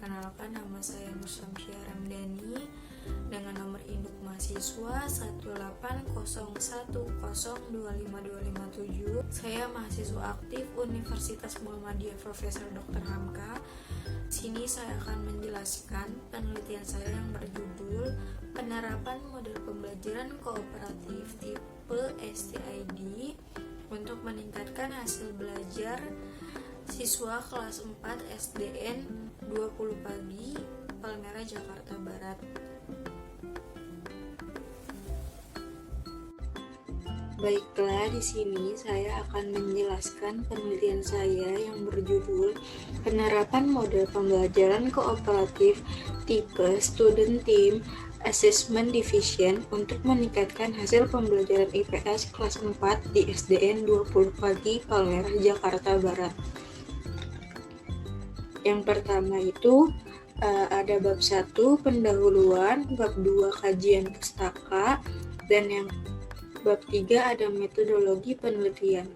Perkenalkan, nama saya Nursamsyah Ramdhani dengan nomor induk mahasiswa 18010252557. Saya mahasiswa aktif Universitas Muhammadiyah Profesor Dr. Hamka. Sini saya akan menjelaskan penelitian saya yang berjudul Penerapan Model Pembelajaran Kooperatif Tipe STID untuk meningkatkan hasil belajar siswa kelas 4 SDN 20 Pagi, Palmerah, Jakarta Barat. Baiklah, di sini saya akan menjelaskan penelitian saya yang berjudul Penerapan Model Pembelajaran Kooperatif Tipe Student Team Assessment Division untuk meningkatkan hasil pembelajaran IPS kelas 4 di SDN 20 Pagi, Palmerah, Jakarta Barat. Yang pertama itu ada bab 1 pendahuluan, bab 2 kajian pustaka, dan yang bab 3 ada metodologi penelitian.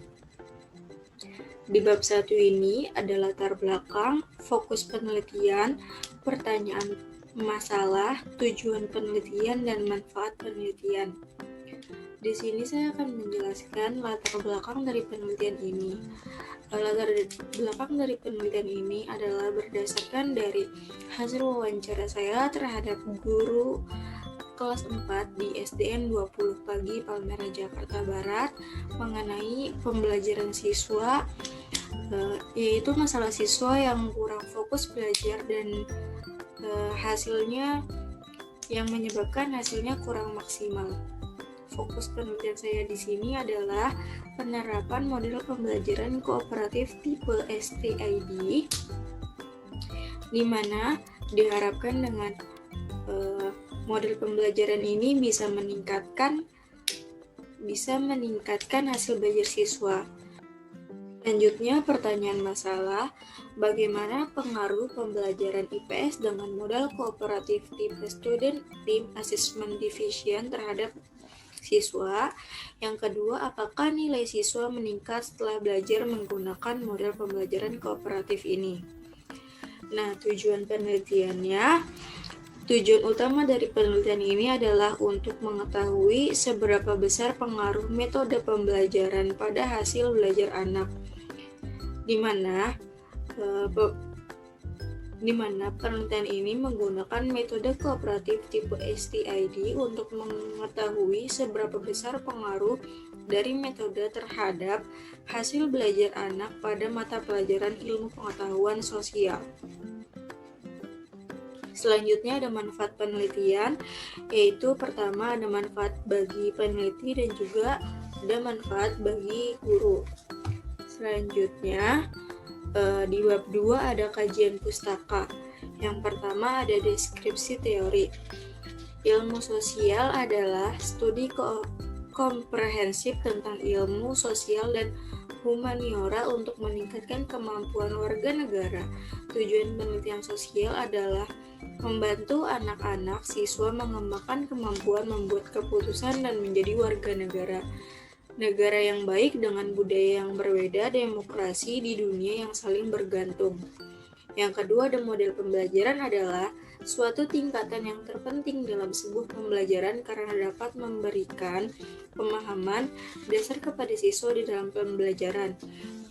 Di bab 1 ini ada latar belakang, fokus penelitian, pertanyaan masalah, tujuan penelitian, dan manfaat penelitian. Di sini saya akan menjelaskan latar belakang dari penelitian ini. Latar belakang dari penelitian ini adalah berdasarkan dari hasil wawancara saya terhadap guru kelas 4 di SDN 20 Pagi, Palmerah, Jakarta Barat mengenai pembelajaran siswa, yaitu masalah siswa yang kurang fokus belajar dan hasilnya yang menyebabkan hasilnya kurang maksimal. Fokus penelitian saya di sini adalah penerapan model pembelajaran kooperatif tipe STID, di mana diharapkan dengan model pembelajaran ini bisa meningkatkan hasil belajar siswa. Selanjutnya, pertanyaan masalah, bagaimana pengaruh pembelajaran IPS dengan model kooperatif tipe Student Team Assessment Division terhadap siswa. Yang kedua, apakah nilai siswa meningkat setelah belajar menggunakan model pembelajaran kooperatif ini? Nah, tujuan utama dari penelitian ini adalah untuk mengetahui seberapa besar pengaruh metode pembelajaran pada hasil belajar anak, di mana penelitian ini menggunakan metode kooperatif tipe STID untuk mengetahui seberapa besar pengaruh dari metode terhadap hasil belajar anak pada mata pelajaran ilmu pengetahuan sosial. Selanjutnya ada manfaat penelitian, yaitu pertama ada manfaat bagi peneliti dan juga ada manfaat bagi guru. Selanjutnya di bab 2 ada kajian pustaka. Yang pertama ada deskripsi teori. Ilmu sosial adalah studi komprehensif tentang ilmu sosial dan humaniora untuk meningkatkan kemampuan warga negara. Tujuan penelitian sosial adalah membantu anak-anak siswa mengembangkan kemampuan membuat keputusan dan menjadi warga negara yang baik dengan budaya yang berbeda, demokrasi di dunia yang saling bergantung. Yang kedua, ada model pembelajaran adalah suatu tingkatan yang terpenting dalam sebuah pembelajaran karena dapat memberikan pemahaman dasar kepada siswa di dalam pembelajaran.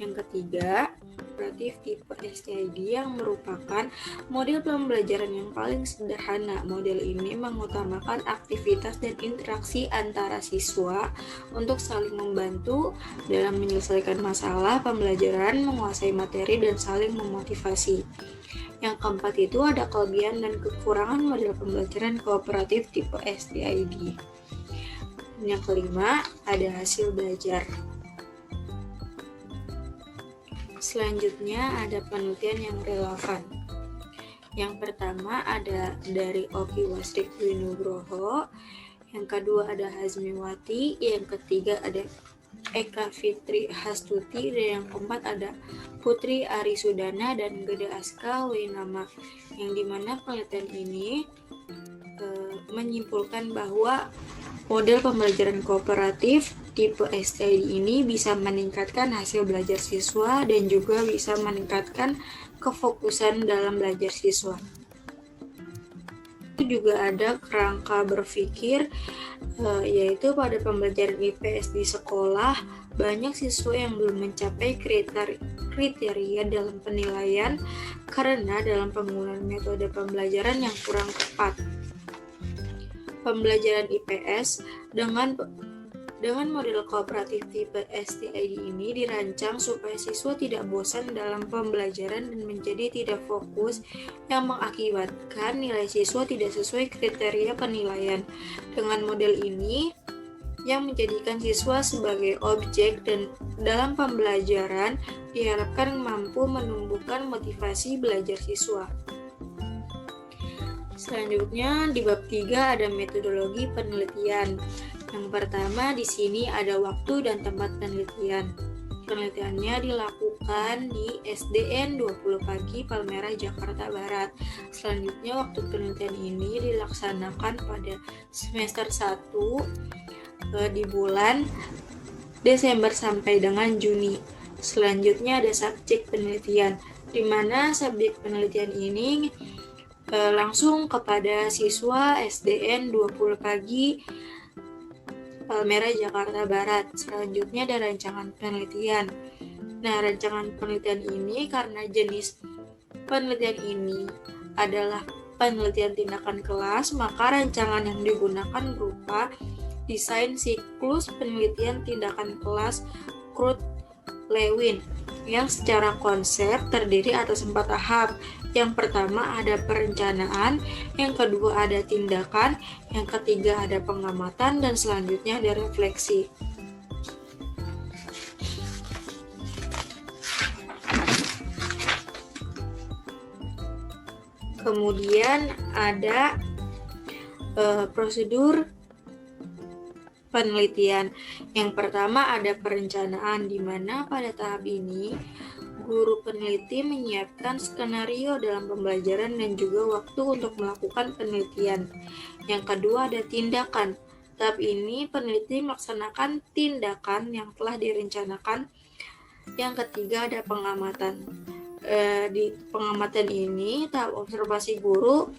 Yang ketiga, kooperatif tipe STID yang merupakan model pembelajaran yang paling sederhana. Model ini mengutamakan aktivitas dan interaksi antara siswa untuk saling membantu dalam menyelesaikan masalah pembelajaran, menguasai materi, dan saling memotivasi. Yang keempat itu ada kelebihan dan kekurangan model pembelajaran kooperatif tipe STID. Yang kelima ada hasil belajar. Selanjutnya ada penelitian yang relevan. Yang pertama ada dari Oki Wasrik Winugroho, yang kedua ada Hazmiwati, yang ketiga ada Eka Fitri Hastuti, dan yang keempat ada Putri Arisudana dan Geda Aska Winama, yang dimana penelitian ini menyimpulkan bahwa model pembelajaran kooperatif tipe STID ini bisa meningkatkan hasil belajar siswa dan juga bisa meningkatkan kefokusan dalam belajar siswa. Itu juga ada kerangka berpikir, yaitu pada pembelajaran IPS di sekolah, banyak siswa yang belum mencapai kriteria dalam penilaian karena dalam penggunaan metode pembelajaran yang kurang tepat. Pembelajaran IPS dengan model kooperatif tipe STID ini dirancang supaya siswa tidak bosan dalam pembelajaran dan menjadi tidak fokus, yang mengakibatkan nilai siswa tidak sesuai kriteria penilaian. Dengan model ini, yang menjadikan siswa sebagai objek dan dalam pembelajaran diharapkan mampu menumbuhkan motivasi belajar siswa. Selanjutnya di bab 3 ada metodologi penelitian. Yang pertama di sini ada waktu dan tempat penelitian. Penelitiannya dilakukan di SDN 20 Pagi, Palmerah, Jakarta Barat. Selanjutnya waktu penelitian ini dilaksanakan pada semester 1 di bulan Desember sampai dengan Juni. Selanjutnya ada subjek penelitian, di mana subjek penelitian ini langsung kepada siswa SDN 20 Pagi, Palmerah, Jakarta Barat. Selanjutnya ada rancangan penelitian. Nah, rancangan penelitian ini karena jenis penelitian ini adalah penelitian tindakan kelas, maka rancangan yang digunakan berupa desain siklus penelitian tindakan kelas Krut-Lewin yang secara konsep terdiri atas 4 tahap. Yang pertama ada perencanaan, yang kedua ada tindakan, yang ketiga ada pengamatan, dan selanjutnya ada refleksi. Kemudian ada prosedur penelitian. Yang pertama ada perencanaan, di mana pada tahap ini guru peneliti menyiapkan skenario dalam pembelajaran dan juga waktu untuk melakukan penelitian. Yang kedua ada tindakan. Tahap ini peneliti melaksanakan tindakan yang telah direncanakan. Yang ketiga ada pengamatan. Di pengamatan ini tahap observasi guru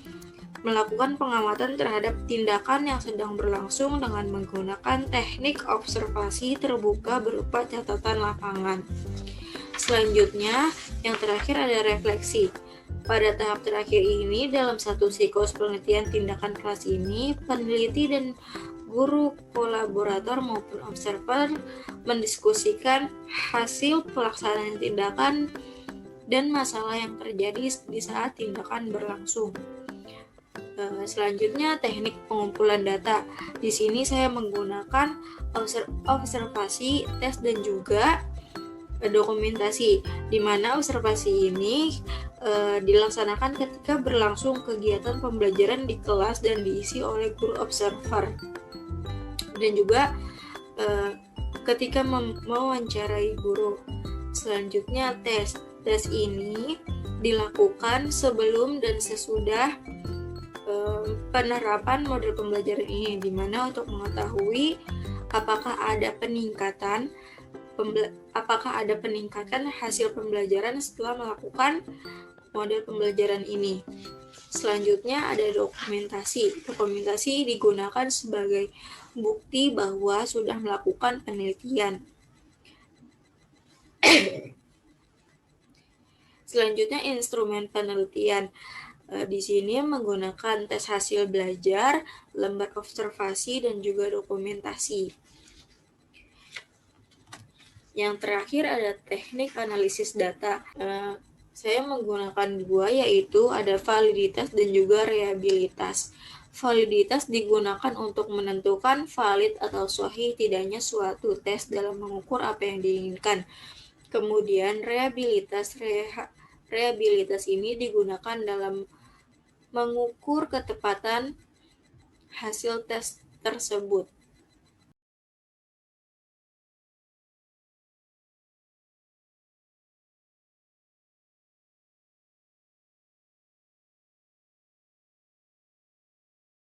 melakukan pengamatan terhadap tindakan yang sedang berlangsung dengan menggunakan teknik observasi terbuka berupa catatan lapangan. Selanjutnya, yang terakhir ada refleksi. Pada tahap terakhir ini, dalam satu siklus penelitian tindakan kelas ini, peneliti dan guru kolaborator maupun observer mendiskusikan hasil pelaksanaan tindakan dan masalah yang terjadi di saat tindakan berlangsung. Selanjutnya, teknik pengumpulan data. Di sini saya menggunakan observasi, tes, dan juga dokumentasi, di mana observasi ini dilaksanakan ketika berlangsung kegiatan pembelajaran di kelas dan diisi oleh guru observer, dan juga ketika mewawancarai guru. Selanjutnya tes ini dilakukan sebelum dan sesudah penerapan model pembelajaran ini, di mana untuk mengetahui apakah ada peningkatan hasil pembelajaran setelah melakukan model pembelajaran ini. Selanjutnya ada dokumentasi. Dokumentasi digunakan sebagai bukti bahwa sudah melakukan penelitian. Selanjutnya instrumen penelitian. Di sini menggunakan tes hasil belajar, lembar observasi, dan juga dokumentasi. Yang terakhir ada teknik analisis data. Saya menggunakan 2, yaitu ada validitas dan juga reliabilitas. Validitas digunakan untuk menentukan valid atau sahih tidaknya suatu tes dalam mengukur apa yang diinginkan. Kemudian reliabilitas ini digunakan dalam mengukur ketepatan hasil tes tersebut.